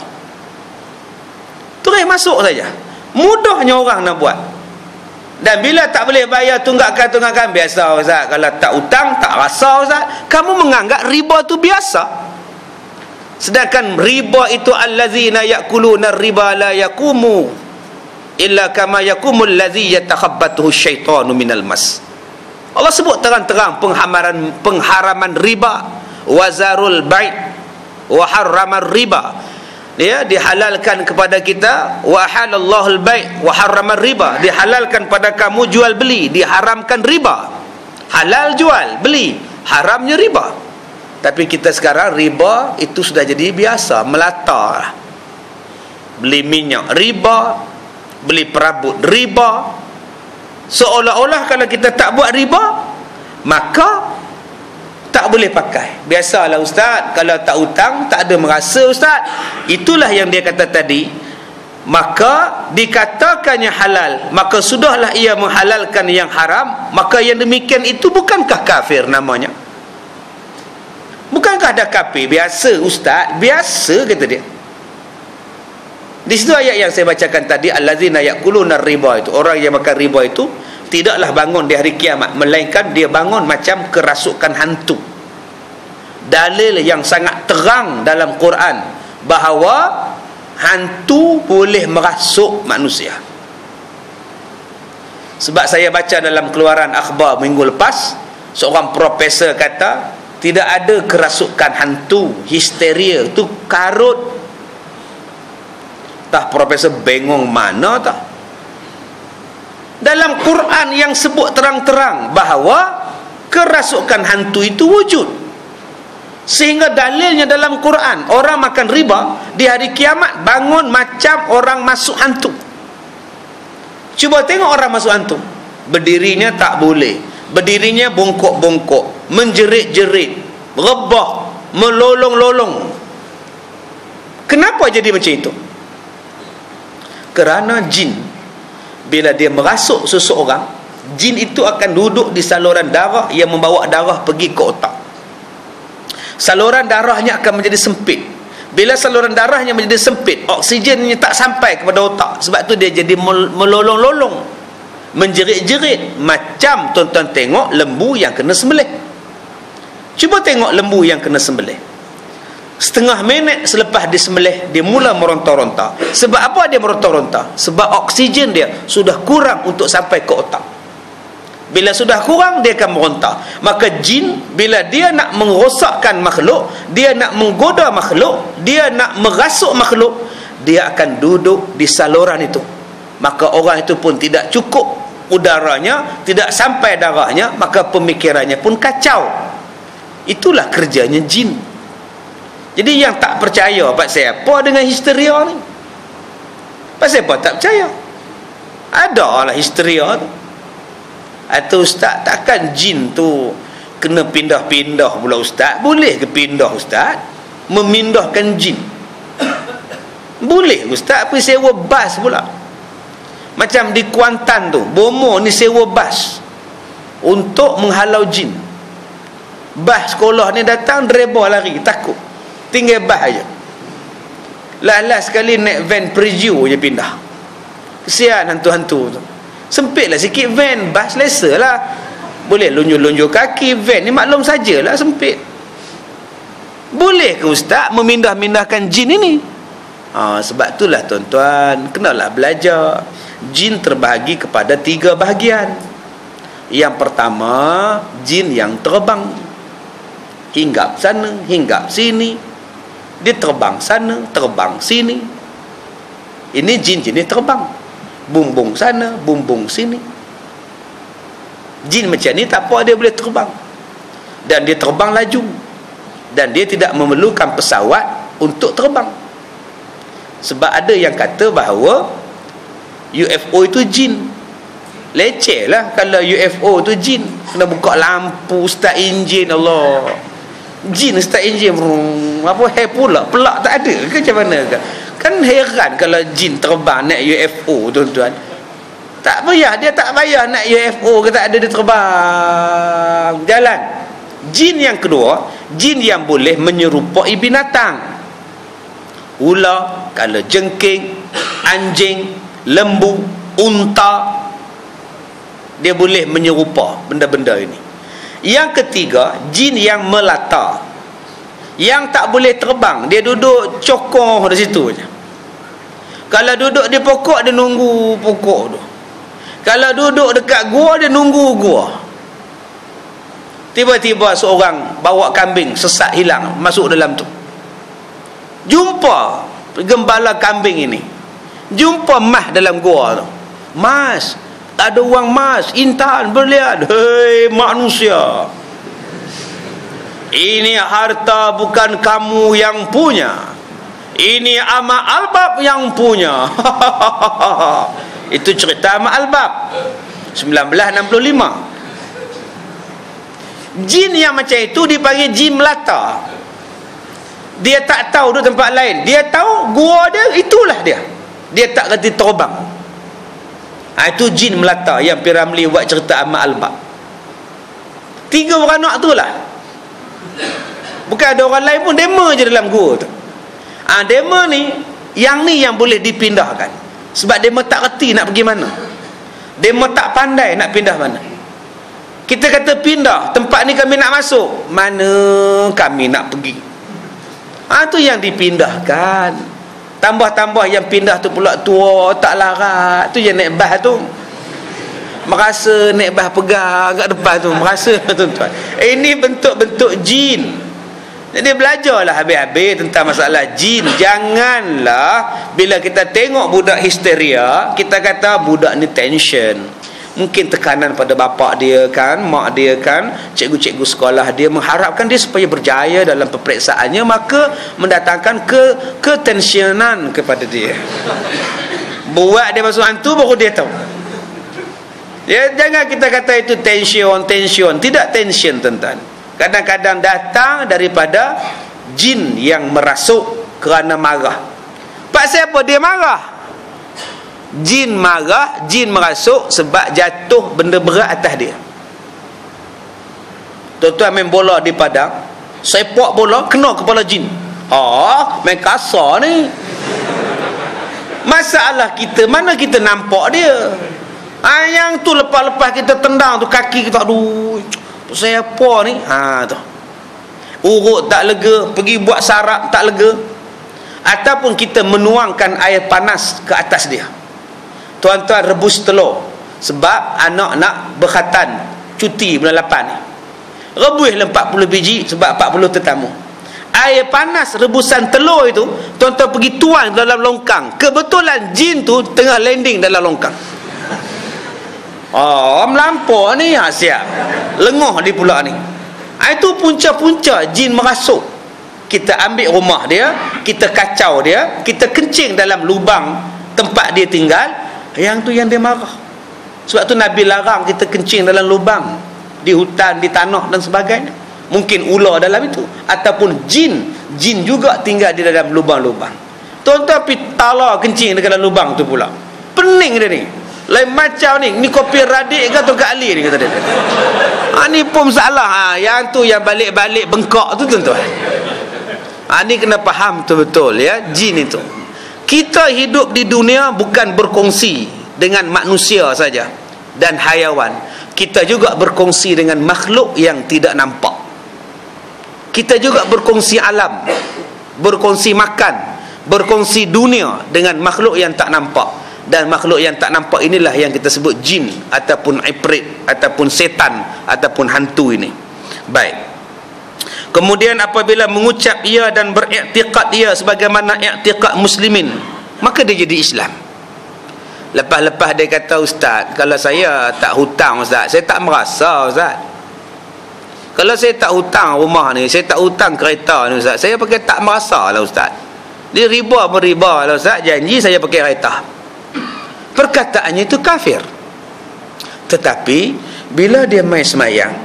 Terus masuk saja. Mudahnya orang nak buat. Dan bila tak boleh bayar tunggakan biasa Ustaz. Kalau tak hutang tak rasa Ustaz. Kamu menganggap riba tu biasa. Sedangkan riba itu allazina yakuluna riba la yaqumu illa kama yaqumul ladzi yatakhabbathu syaitanu minal mas. Allah sebut terang-terang pengharaman riba, wazarul bai' wa harramar riba. dia dihalalkan kepada kita, wa halallahu al-bai' wa harrama riba, dihalalkan pada kamu jual beli, diharamkan riba. Halal jual beli, haramnya riba. Tapi kita sekarang riba itu sudah jadi biasa, melata. Beli minyak riba, beli perabot riba. Seolah-olah kalau kita tak buat riba, maka tak boleh pakai. Biasalah ustaz, kalau tak hutang tak ada merasa ustaz. Itulah yang dia kata tadi. Maka dikatakannya halal, maka sudahlah ia menghalalkan yang haram. Maka yang demikian itu bukankah kafir namanya? Bukankah dah kafir? Biasa ustaz, biasa kata dia. Di situ ayat yang saya bacakan tadi, allazina yaquluna riba, itu orang yang makan riba itu tidaklah bangun di hari kiamat, melainkan dia bangun macam kerasukan hantu. Dalil yang sangat terang dalam Quran bahawa hantu boleh merasuk manusia. Sebab saya baca dalam keluaran akhbar minggu lepas, seorang profesor kata tidak ada kerasukan hantu, histeria tu karut. Tah profesor bengong mana tah? Dalam Quran yang sebut terang-terang bahawa kerasukan hantu itu wujud. Sehingga dalilnya dalam Quran, orang makan riba di hari kiamat bangun macam orang masuk hantu. Cuba tengok orang masuk hantu. Berdirinya tak boleh, berdirinya bongkok-bongkok, menjerit-jerit, rebah, melolong-lolong. Kenapa jadi macam itu? Kerana jin, bila dia merasuk seseorang, jin itu akan duduk di saluran darah yang membawa darah pergi ke otak. Saluran darahnya akan menjadi sempit. Bila saluran darahnya menjadi sempit, oksigennya tak sampai kepada otak. Sebab tu dia jadi melolong-lolong, menjerit-jerit. Macam tuan-tuan tengok lembu yang kena sembelih. Cuba tengok lembu yang kena sembelih. Setengah minit selepas disembelih, dia mula meronta-ronta. Sebab apa dia meronta-ronta? Sebab oksigen dia sudah kurang untuk sampai ke otak. Bila sudah kurang, dia akan meronta. Maka jin, bila dia nak merosakkan makhluk, dia nak menggoda makhluk, dia nak merasuk makhluk, dia akan duduk di saluran itu. Maka orang itu pun tidak cukup udaranya, tidak sampai darahnya, maka pemikirannya pun kacau. Itulah kerjanya jin. Jadi yang tak percaya pasal apa dengan histeria ni? Pasal apa tak percaya? Ada lah histeria tu. Atau ustaz, takkan jin tu kena pindah-pindah pula ustaz? Boleh ke pindah ustaz? Memindahkan jin? Boleh ustaz, pergi sewa bas pula. Macam di Kuantan tu, Bomo ni sewa bas untuk menghalau jin. Bas sekolah ni datang, driver lari, takut. Tinggal bas aja. Last sekali naik van preview je pindah. Kesian hantu-hantu tu. Sempitlah sikit van, bas selesa lah. Boleh lunjuk-lunjuk kaki. Van ni maklum sajalah sempit. Boleh ke ustaz memindah-mindahkan jin ini? Sebab itulah tuan-tuan, kenalah belajar. Jin terbahagi kepada 3 bahagian. Yang pertama, jin yang terbang. Hinggap sana, hinggap sini. Dia terbang sana, terbang sini. Ini jin jenis terbang. Bumbung sana, bumbung sini. Jin macam ni tak apa, dia boleh terbang. Dan dia terbang laju. Dan dia tidak memerlukan pesawat untuk terbang. Sebab ada yang kata bahawa UFO itu jin. Leceh lah kalau UFO itu jin. Kena buka lampu, start enjin, Allah. Jin start enjin, apa hai pula, pelak tak ada ke macam mana ke? Kan heran kalau jin terbang naik UFO tuan-tuan. Tak payah, dia tak payah naik UFO ke, tak ada, dia terbang jalan. Jin yang kedua, jin yang boleh menyerupai binatang. Ular, kalau jengking, anjing, lembu, unta, dia boleh menyerupa benda-benda ini. Yang ketiga, jin yang melata, yang tak boleh terbang, dia duduk cokoh di situ je. Kalau duduk di pokok, dia nunggu pokok tu. Kalau duduk dekat gua, dia nunggu gua. Tiba-tiba seorang bawa kambing sesat hilang masuk dalam tu. Jumpa gembala kambing ini jumpa Mas dalam gua tu. Mas, ada orang Mas, intan berlian. Hei manusia, ini harta bukan kamu yang punya, ini Ama Albab yang punya. Itu cerita Ama Albab 1965. Jin yang macam itu dipanggil jin melata. Dia tak tahu di tempat lain, dia tahu gua dia, itulah dia. Dia tak kerti terbang. Itu jin melata yang Piramli buat cerita Ama Albab. 3 beranak tu lah. Bukan ada orang lain pun, dema je dalam gua tu. Dema ni yang boleh dipindahkan. Sebab dema tak kerti nak pergi mana. Dema tak pandai nak pindah mana. Kita kata pindah, tempat ni kami nak masuk, mana kami nak pergi. Tu yang dipindahkan. Tambah-tambah yang pindah tu pula tua, tak larat. Tu yang naik bas tu, merasa naik bas pegang kat depan tu, merasa tuan-tuan. Ini bentuk-bentuk jin. Jadi belajarlah habis-habis tentang masalah jin. Janganlah bila kita tengok budak histeria, kita kata budak ni tension. Mungkin tekanan pada bapak dia kan, mak dia kan, cikgu-cikgu sekolah dia mengharapkan dia supaya berjaya dalam peperiksaannya, maka mendatangkan ketensionan kepada dia. Buat dia masuk hantu baru dia tahu. Ya, jangan kita kata itu tension. Tidak tension, tuan-tuan. Kadang-kadang datang daripada jin yang merasuk kerana marah. Pasal apa dia marah? Jin marah, jin merasuk sebab jatuh benda berat atas dia. Tuan-tuan main bola di padang, sepak bola kena kepala jin. Main kasar ni. Masalah kita, mana kita nampak dia. Yang tu lepas-lepas kita tendang tu kaki kita, aduh, saya apa ni? Tu. Urut tak lega, pergi buat sarap tak lega. Ataupun kita menuangkan air panas ke atas dia. Tuan-tuan rebus telur sebab anak nak berkhatan, cuti bulan 8 ni. Rebuslah 40 biji sebab 40 tetamu. Air panas rebusan telur itu, tuan-tuan pergi tuang dalam longkang. Kebetulan jin tu tengah landing dalam longkang. Melampau ni, siap. Lengoh di pula ni. Itu punca-punca jin merasuk. Kita ambil rumah dia, kita kacau dia, kita kencing dalam lubang tempat dia tinggal. Yang tu yang dia marah. Sebab tu Nabi larang kita kencing dalam lubang, di hutan, di tanah dan sebagainya. Mungkin ular dalam itu, ataupun jin juga tinggal di dalam lubang-lubang. Tuan-tuan pergi tala kencing dekat dalam lubang tu pula. Pening dia ni. Lain macam ni kopi radik ke atau kali ni, kata dia. Ni pun salah. Yang tu yang balik-balik bengkak tu, tuan-tuan. Ni kena faham betul-betul ya, jin itu. Kita hidup di dunia bukan berkongsi dengan manusia saja dan hayawan. Kita juga berkongsi dengan makhluk yang tidak nampak. Kita juga berkongsi alam, berkongsi makan, berkongsi dunia dengan makhluk yang tak nampak. Dan makhluk yang tak nampak inilah yang kita sebut jin ataupun ifrit ataupun setan ataupun hantu ini. Baik. Kemudian apabila mengucap ia dan beriktikad ia sebagaimana iktikad muslimin, maka dia jadi Islam. Lepas-lepas dia kata, Ustaz, kalau saya tak hutang Ustaz, saya tak merasa Ustaz. Kalau saya tak hutang rumah ni, saya tak hutang kereta ni Ustaz, saya pakai tak merasa lah Ustaz. Dia riba beriba lah Ustaz, janji saya pakai kereta. Perkataannya itu kafir. Tetapi bila dia main semayang,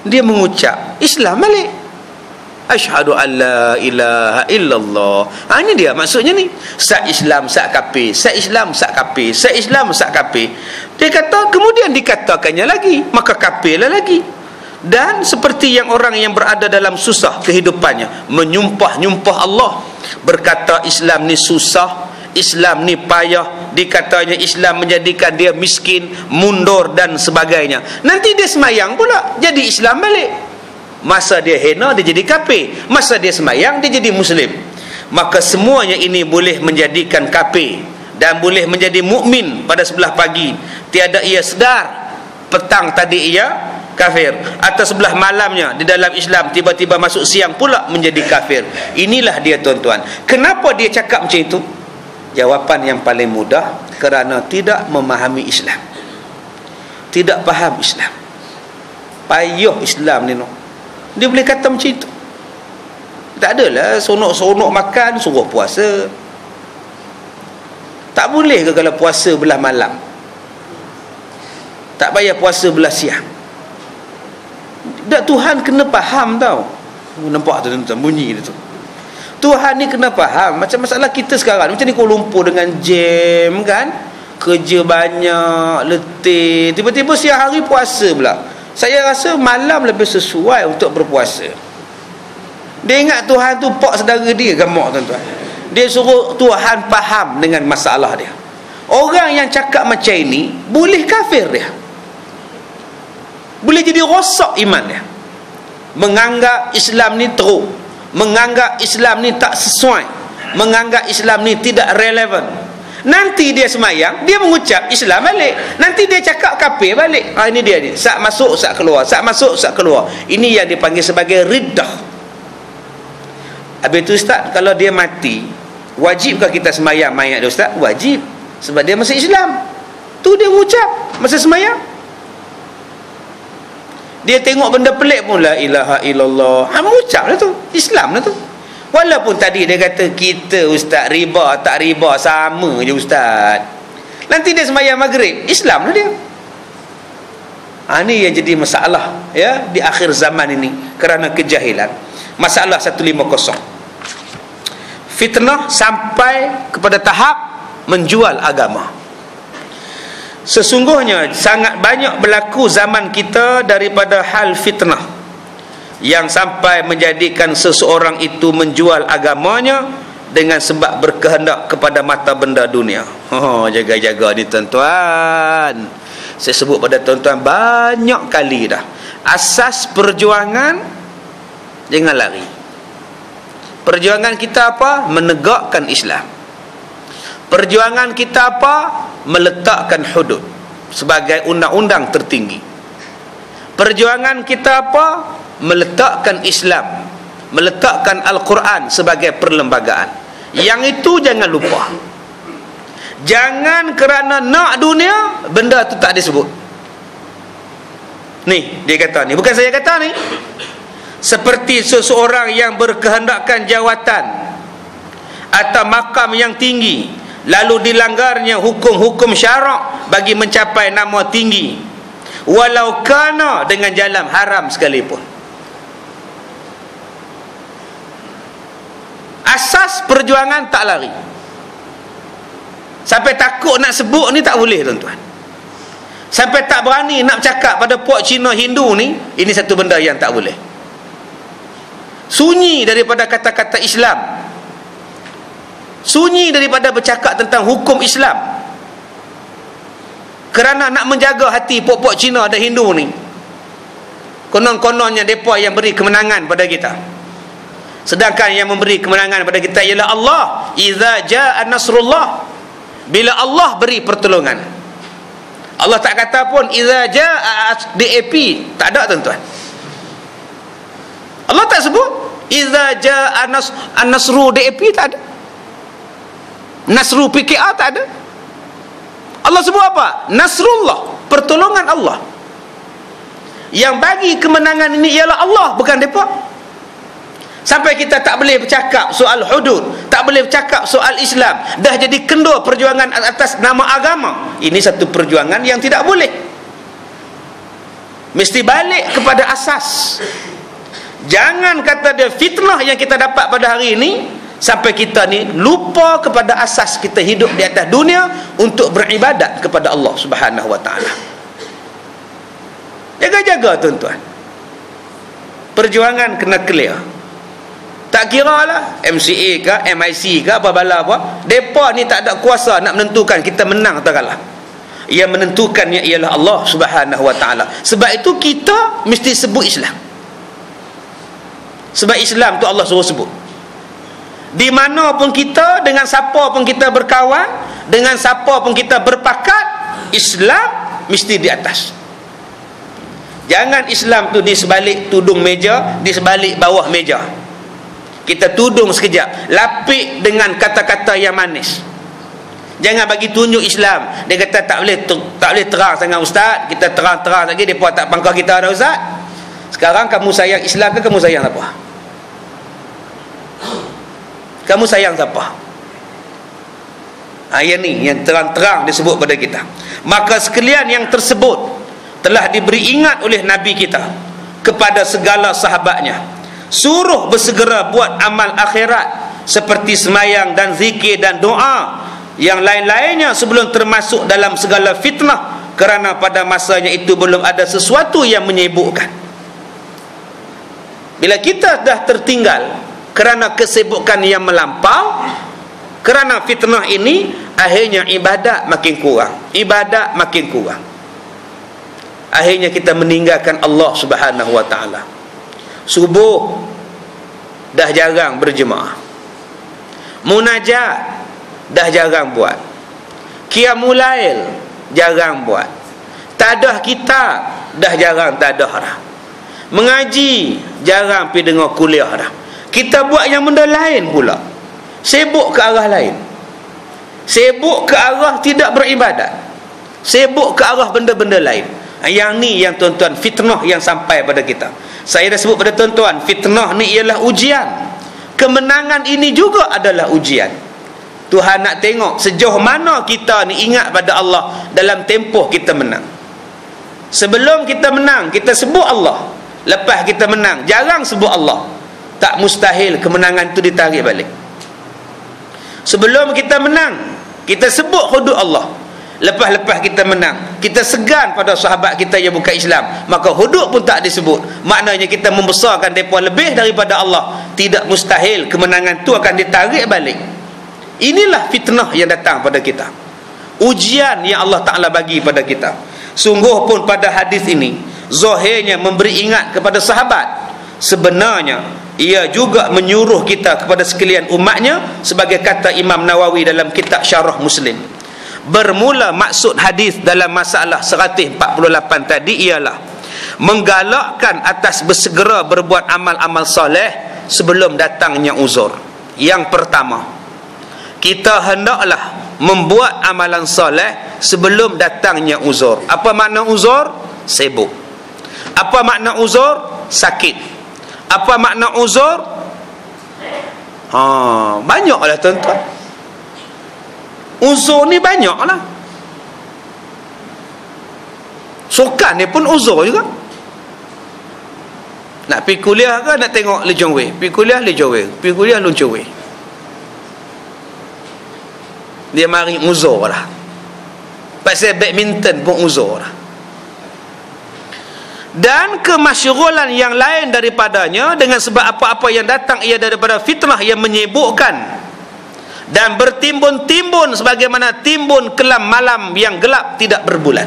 dia mengucap Islam balik. Asyhadu an la ilaha illallah. Ini dia maksudnya ni. Sak Islam sak kafir, sak Islam sak kafir, sak Islam sak kafir. Dia kata, kemudian dikatakannya lagi, maka kafirlah lagi. Dan seperti yang orang yang berada dalam susah kehidupannya, menyumpah-nyumpah Allah, berkata Islam ni susah, Islam ni payah, dikatanya Islam menjadikan dia miskin, mundur dan sebagainya. Nanti dia semayang pula jadi Islam balik. Masa dia hina, dia jadi kafir. Masa dia semayang, dia jadi Muslim. Maka semuanya ini boleh menjadikan kafir dan boleh menjadi mukmin pada sebelah pagi. Tiada ia sedar petang tadi ia kafir, atau sebelah malamnya di dalam Islam tiba-tiba masuk siang pula menjadi kafir. Inilah dia tuan-tuan. Kenapa dia cakap macam itu? Jawapan yang paling mudah, kerana tidak memahami Islam, tidak faham Islam. Payuh Islam ni no. Dia boleh kata macam itu. Tak adalah sonok-sonok makan suruh puasa. Tak boleh ke kalau puasa belah malam? Tak payah puasa belah siang. Tak, Tuhan kena faham tau. Nampak tu tuan-tuan bunyi dia tu. Tuhan ni kena faham. Macam masalah kita sekarang, macam ni Kuala Lumpur dengan jam kan, kerja banyak, letih, tiba-tiba siang hari puasa pula. Saya rasa malam lebih sesuai untuk berpuasa. Dia ingat Tuhan tu pak saudara dia gamak tuan-tuan. Dia suruh Tuhan faham dengan masalah dia. Orang yang cakap macam ini boleh kafir dia, boleh jadi rosak iman dia, menganggap Islam ni teruk, menganggap Islam ni tak sesuai, menganggap Islam ni tidak relevan. Nanti dia semayang, dia mengucap Islam balik, nanti dia cakap kafir balik. Ini dia ni, sak masuk sak keluar, sak masuk sak keluar. Ini yang dipanggil sebagai riddah. Habis tu ustaz, kalau dia mati, wajibkah kita semayang mayat dia ustaz? Wajib, sebab dia masih Islam. Tu dia mengucap masa semayang. Dia tengok benda pelik pun, la ilaha illallah, mengucap lah tu, Islam lah tu. Walaupun tadi dia kata kita ustaz riba tak riba sama je ustaz, nanti dia sembahyang maghrib, Islam lah dia. Ini yang jadi masalah ya di akhir zaman ini kerana kejahilan. Masalah 150, fitnah sampai kepada tahap menjual agama. Sesungguhnya sangat banyak berlaku zaman kita daripada hal fitnah yang sampai menjadikan seseorang itu menjual agamanya dengan sebab berkehendak kepada mata benda dunia. Jaga-jaga ni tuan-tuan. Saya sebut pada tuan-tuan banyak kali dah. Asas perjuangan, jangan lari. Perjuangan kita apa? Menegakkan Islam. Perjuangan kita apa? Meletakkan hudud sebagai undang-undang tertinggi. Perjuangan kita apa? Meletakkan Islam, meletakkan Al-Quran sebagai perlembagaan. Yang itu jangan lupa. Jangan kerana nak dunia, benda tu tak disebut. Ni, dia kata ni, bukan saya kata ni. Seperti seseorang yang berkehendakkan jawatan atau makam yang tinggi, lalu dilanggarnya hukum-hukum syarak bagi mencapai nama tinggi, walau kana dengan jalan haram sekalipun. Asas perjuangan tak lari. Sampai takut nak sebut ni tak boleh tuan-tuan. Sampai tak berani nak cakap pada puak Cina Hindu ni, ini satu benda yang tak boleh. Sunyi daripada kata-kata Islam, sunyi daripada bercakap tentang hukum Islam, kerana nak menjaga hati puak-puak Cina dan Hindu ni. Konon-kononnya mereka yang beri kemenangan pada kita, sedangkan yang memberi kemenangan pada kita ialah Allah. Iza ja'a nasrullah, bila Allah beri pertolongan. Allah tak kata pun iza ja'a DAP, tak ada tuan-tuan. Allah tak sebut iza ja'a nasru DAP, tak ada. Nasru PKR tak ada. Allah sebut apa? Nasrullah, pertolongan Allah. Yang bagi kemenangan ini ialah Allah, bukan mereka. Sampai kita tak boleh bercakap soal hudud, tak boleh bercakap soal Islam, dah jadi kendor perjuangan atas nama agama. Ini satu perjuangan yang tidak boleh. Mesti balik kepada asas. Jangan kata dia fitnah yang kita dapat pada hari ini, sampai kita ni lupa kepada asas kita hidup di atas dunia untuk beribadat kepada Allah Subhanahu wa taala. Jaga-jaga tuan-tuan. Perjuangan kena clear. Tak kira lah MCA ke MIC ke apa bala apa, mereka ni tak ada kuasa nak menentukan kita menang atau kalah. Yang menentukannya ialah Allah Subhanahu wa taala. Sebab itu kita mesti sebut Islam. Sebab Islam tu Allah suruh sebut. Di mana pun kita, dengan siapa pun kita berkawan, dengan siapa pun kita berpakat, Islam mesti di atas. Jangan Islam tu di sebalik tudung meja, di sebalik bawah meja. Kita tudung sekejap, lapik dengan kata-kata yang manis. Jangan bagi tunjuk Islam. Dia kata tak boleh terang sangat ustaz, kita terang-terang lagi depa tak pangkah kita dah ustaz. Sekarang kamu sayang Islam ke kamu sayang apa? Kamu sayang siapa? Yang ni yang terang-terang disebut pada kita. Maka sekalian yang tersebut telah diberi ingat oleh Nabi kita kepada segala sahabatnya, suruh bersegera buat amal akhirat seperti semayang dan zikir dan doa yang lain-lainnya sebelum termasuk dalam segala fitnah, kerana pada masanya itu belum ada sesuatu yang menyibukkan. Bila kita dah tertinggal kerana kesibukan yang melampau, kerana fitnah ini, akhirnya ibadat makin kurang, ibadat makin kurang. Akhirnya kita meninggalkan Allah Subhanahu wa ta'ala. Subuh dah jarang berjemaah, munajat dah jarang buat, qiyamul lail jarang buat, tadah kitab dah jarang tadah dah, mengaji jarang pergi dengar kuliah dah. Kita buat yang benda lain pula, sibuk ke arah lain, sibuk ke arah tidak beribadat, sibuk ke arah benda-benda lain. Yang ni yang tuan-tuan, fitnah yang sampai pada kita. Saya dah sebut pada tuan-tuan, fitnah ni ialah ujian. Kemenangan ini juga adalah ujian. Tuhan nak tengok sejauh mana kita ni ingat pada Allah dalam tempoh kita menang. Sebelum kita menang, kita sebut Allah. Lepas kita menang, jarang sebut Allah. Tak mustahil kemenangan tu ditarik balik. Sebelum kita menang, kita sebut hudud Allah. Lepas-lepas kita menang, kita segan pada sahabat kita yang bukan Islam, maka hudud pun tak disebut. Maknanya kita membesarkan mereka lebih daripada Allah. Tidak mustahil kemenangan tu akan ditarik balik. Inilah fitnah yang datang pada kita, ujian yang Allah Ta'ala bagi pada kita. Sungguh pun pada hadis ini zahirnya memberi ingat kepada sahabat, sebenarnya ia juga menyuruh kita kepada sekalian umatnya, sebagai kata Imam Nawawi dalam kitab Syarah Muslim. Bermula maksud hadis dalam masalah 148 tadi ialah menggalakkan atas bersegera berbuat amal-amal soleh sebelum datangnya uzur. Yang pertama, kita hendaklah membuat amalan soleh sebelum datangnya uzur. Apa makna uzur? Sibuk. Apa makna uzur? Sakit. Apa makna uzur? Banyaklah tuan-tuan. Uzur ni banyak lah. Sukan ni pun uzur juga. Nak pergi kuliah ke nak tengok Lee Chong Wei? Pergi kuliah Lee Chong Wei, pergi kuliah Lee Chong Wei. Dia mari uzur lah. Pasal badminton pun uzur lah. Dan kemasyghulan yang lain daripadanya, dengan sebab apa-apa yang datang ia daripada fitnah yang menyibukkan dan bertimbun-timbun sebagaimana timbun kelam malam yang gelap tidak berbulan.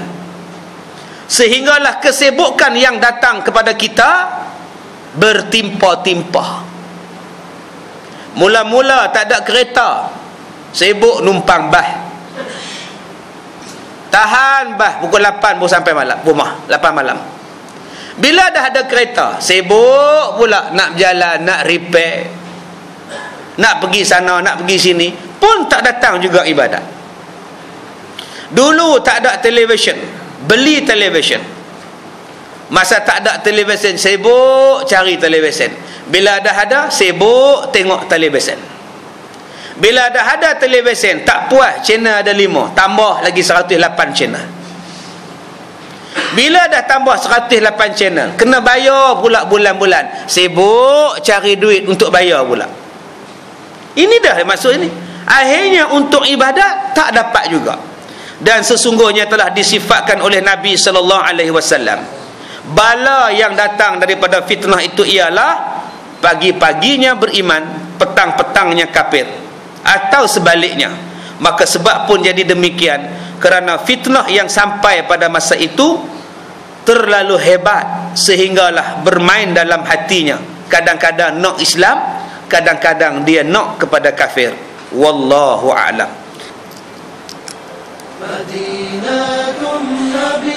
Sehinggalah kesibukan yang datang kepada kita bertimpa-timpa. Mula-mula tak ada kereta, sibuk numpang bas. Tahan bas pukul 8 baru sampai malam rumah, 8 malam. Bila dah ada kereta, sibuk pula nak berjalan, nak repair, nak pergi sana, nak pergi sini, pun tak datang juga ibadat. Dulu tak ada televisyen, beli televisyen. Masa tak ada televisyen, sibuk cari televisyen. Bila dah ada, sibuk tengok televisyen. Bila dah ada televisyen, tak puas, channel ada 5, tambah lagi 108 channel. Bila dah tambah 108 channel, kena bayar pula bulan-bulan, sibuk cari duit untuk bayar pula. Ini dah maksud ini. Akhirnya untuk ibadat tak dapat juga. Dan sesungguhnya telah disifatkan oleh Nabi SAW, bala yang datang daripada fitnah itu ialah pagi-paginya beriman, petang-petangnya kafir, atau sebaliknya. Maka sebab pun jadi demikian, kerana fitnah yang sampai pada masa itu terlalu hebat sehinggalah bermain dalam hatinya. Kadang-kadang nak Islam, kadang-kadang dia nak kepada kafir. Wallahu a'lam. Madinatul Nabi